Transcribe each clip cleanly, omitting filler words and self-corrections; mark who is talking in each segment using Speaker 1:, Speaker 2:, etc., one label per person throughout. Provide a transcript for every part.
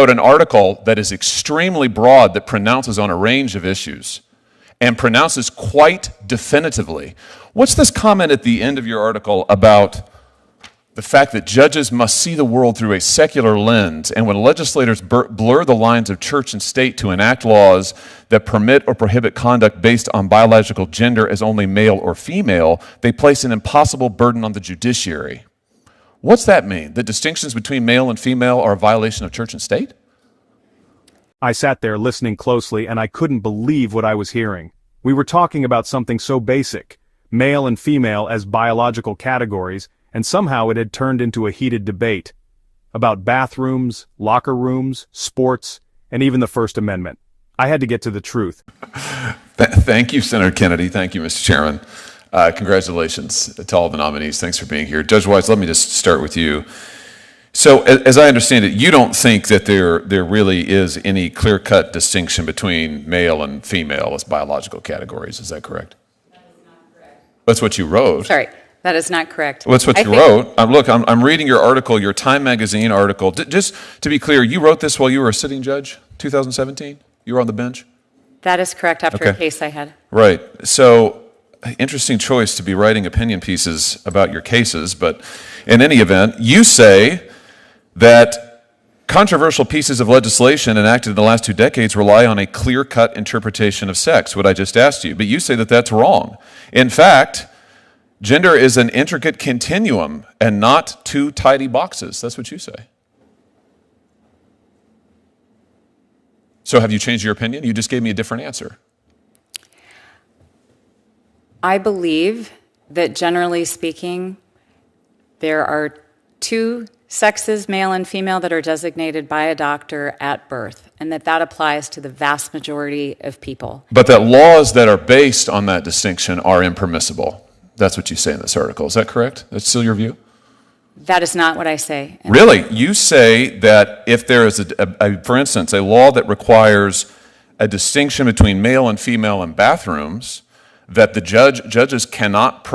Speaker 1: wrote an article that is extremely broad that pronounces on a range of issues and pronounces quite definitively. What's this comment at the end of your article about the fact that judges must see the world through a secular lens, and when legislators blur the lines of church and state to enact laws that permit or prohibit conduct based on biological gender as only male or female, they place an impossible burden on the judiciary? What's that mean? That distinctions between male and female are a violation of church and state?
Speaker 2: I sat there listening closely and I couldn't believe what I was hearing. We were talking about something so basic, male and female as biological categories, and somehow it had turned into a heated debate about bathrooms, locker rooms, sports, and even the First Amendment. I had to get to the truth.
Speaker 1: Thank you, Senator Kennedy. Thank you, Mr. Chairman. Congratulations to all the nominees. Thanks for being here. Judge Wise, let me just start with you. So, as I understand it, you don't think that there really is any clear-cut distinction between male and female as biological categories. Is that correct?
Speaker 3: That is not correct.
Speaker 1: That's what you wrote.
Speaker 3: Sorry, that is not correct.
Speaker 1: Well, that's what you wrote. Look, I'm reading your article, your Time Magazine article. Just to be clear, you wrote this while you were a sitting judge, 2017? You were on the bench?
Speaker 3: That is correct, after a case I had.
Speaker 1: Right. So, interesting choice to be writing opinion pieces about your cases, but in any event, you say that controversial pieces of legislation enacted in the last 2 decades rely on a clear-cut interpretation of sex, what I just asked you, but you say that that's wrong. In fact, gender is an intricate continuum and not 2 tidy boxes. That's what you say. So have you changed your opinion? You just gave me a different answer.
Speaker 3: I believe that generally speaking, there are 2 sexes, male and female, that are designated by a doctor at birth, and that applies to the vast majority of people.
Speaker 1: But that laws that are based on that distinction are impermissible. That's what you say in this article. Is that correct? That's still your view?
Speaker 3: That is not what I say.
Speaker 1: Really? You say that if there is, for instance, a law that requires a distinction between male and female in bathrooms, that the judges cannot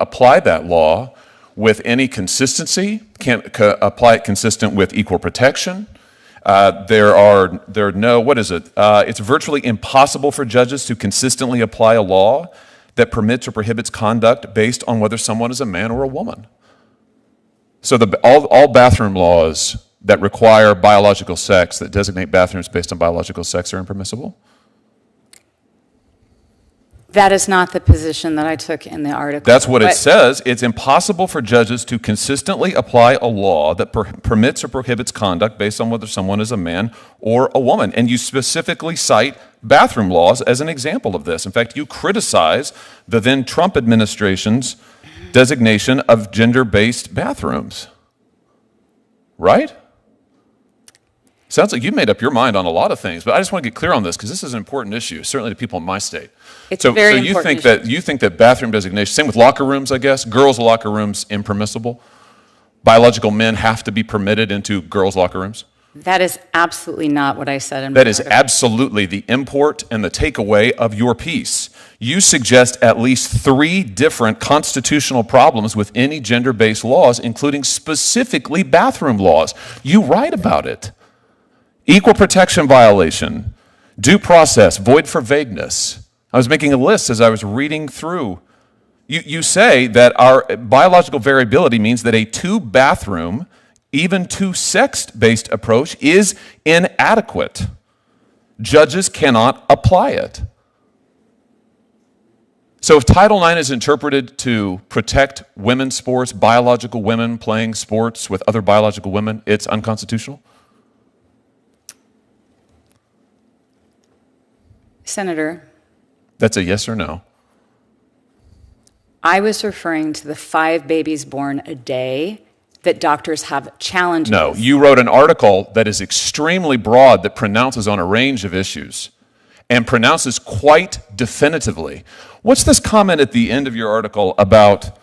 Speaker 1: apply that law with any consistency, can't apply it consistent with equal protection. There are no, what is it? It's virtually impossible for judges to consistently apply a law that permits or prohibits conduct based on whether someone is a man or a woman. So all bathroom laws that require biological sex, that designate bathrooms based on biological sex, are impermissible?
Speaker 3: That is not the position that I took in the article.
Speaker 1: That's what it says. It's impossible for judges to consistently apply a law that permits or prohibits conduct based on whether someone is a man or a woman. And you specifically cite bathroom laws as an example of this. In fact, you criticize the then Trump administration's designation of gender-based bathrooms. Right? Sounds like you've made up your mind on a lot of things, but I just want to get clear on this because this is an important issue, certainly to people in my state.
Speaker 3: It's a very important issue.
Speaker 1: You think that bathroom designation, same with locker rooms, I guess, girls' locker rooms impermissible? Biological men have to be permitted into girls' locker rooms?
Speaker 3: That is absolutely not what I said in my
Speaker 1: That is
Speaker 3: article.
Speaker 1: absolutely the import and the takeaway of your piece. You suggest at least 3 different constitutional problems with any gender-based laws, including specifically bathroom laws. You write about it. Equal protection violation, due process, void for vagueness. I was making a list as I was reading through. You say that our biological variability means that a 2-bathroom, even 2-sex-based approach is inadequate. Judges cannot apply it. So if Title IX is interpreted to protect women's sports, biological women playing sports with other biological women, it's unconstitutional?
Speaker 3: Senator.
Speaker 1: That's a yes or no?
Speaker 3: I was referring to the 5 babies born a day that doctors have challenges.
Speaker 1: No, you wrote an article that is extremely broad that pronounces on a range of issues and pronounces quite definitively. What's this comment at the end of your article about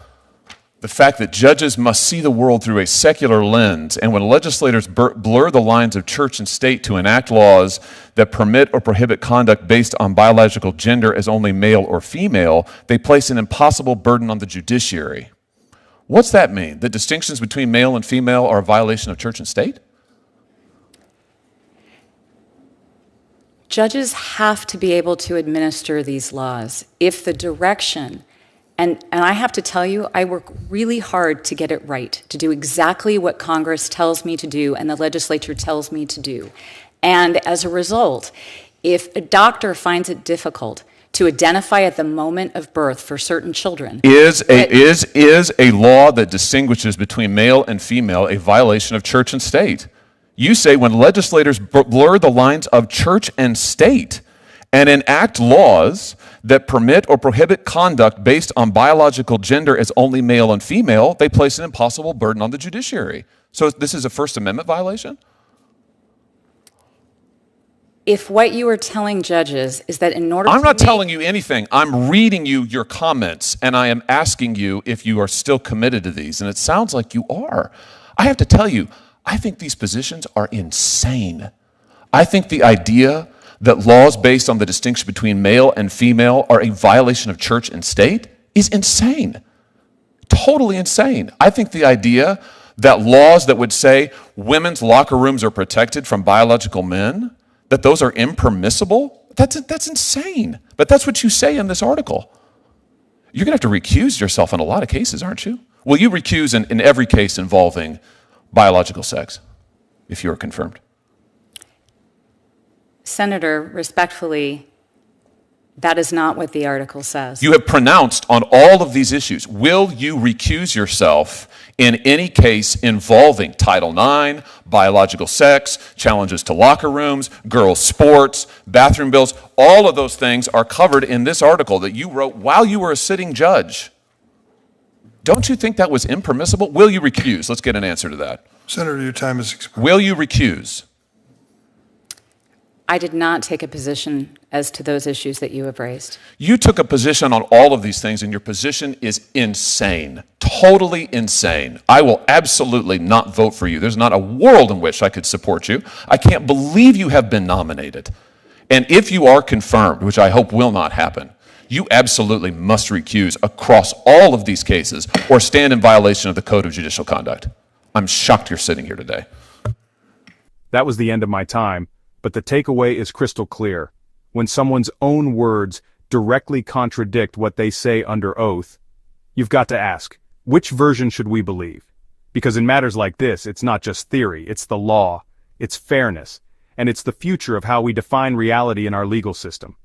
Speaker 1: the fact that judges must see the world through a secular lens, and when legislators blur the lines of church and state to enact laws that permit or prohibit conduct based on biological gender as only male or female, they place an impossible burden on the judiciary? What's that mean? That distinctions between male and female are a violation of church and state?
Speaker 3: judges have to be able to administer these laws if the direction, and I have to tell you, I work really hard to get it right, to do exactly what Congress tells me to do and the legislature tells me to do. And as a result, if a doctor finds it difficult to identify at the moment of birth for certain children,
Speaker 1: is a law that distinguishes between male and female a violation of church and state? You say when legislators blur the lines of church and state and enact laws that permit or prohibit conduct based on biological gender as only male and female, they place an impossible burden on the judiciary. So this is a First Amendment violation?
Speaker 3: if what you are telling judges is that in order
Speaker 1: I'm not telling you anything. I'm reading you your comments, and I am asking you if you are still committed to these, and it sounds like you are. I have to tell you, I think these positions are insane. I think the idea that laws based on the distinction between male and female are a violation of church and state is insane. Totally insane. I think the idea that laws that would say women's locker rooms are protected from biological men, that those are impermissible, that's insane. But that's what you say in this article. You're going to have to recuse yourself in a lot of cases, aren't you? Will you recuse in every case involving biological sex, if you are confirmed?
Speaker 3: Senator, respectfully, that is not what the article says.
Speaker 1: You have pronounced on all of these issues. Will you recuse yourself in any case involving Title IX, biological sex, challenges to locker rooms, girls' sports, bathroom bills? All of those things are covered in this article that you wrote while you were a sitting judge. Don't you think that was impermissible? Will you recuse? Let's get an answer to that.
Speaker 4: Senator, your time is expired.
Speaker 1: Will you recuse?
Speaker 3: I did not take a position as to those issues that you have raised.
Speaker 1: You took a position on all of these things, and your position is insane, totally insane. I will absolutely not vote for you. There's not a world in which I could support you. I can't believe you have been nominated. And if you are confirmed, which I hope will not happen, you absolutely must recuse across all of these cases or stand in violation of the Code of Judicial Conduct. I'm shocked you're sitting here today.
Speaker 2: That was the end of my time, but the takeaway is crystal clear. When someone's own words directly contradict what they say under oath, you've got to ask, which version should we believe? Because in matters like this, it's not just theory, it's the law, it's fairness, and it's the future of how we define reality in our legal system.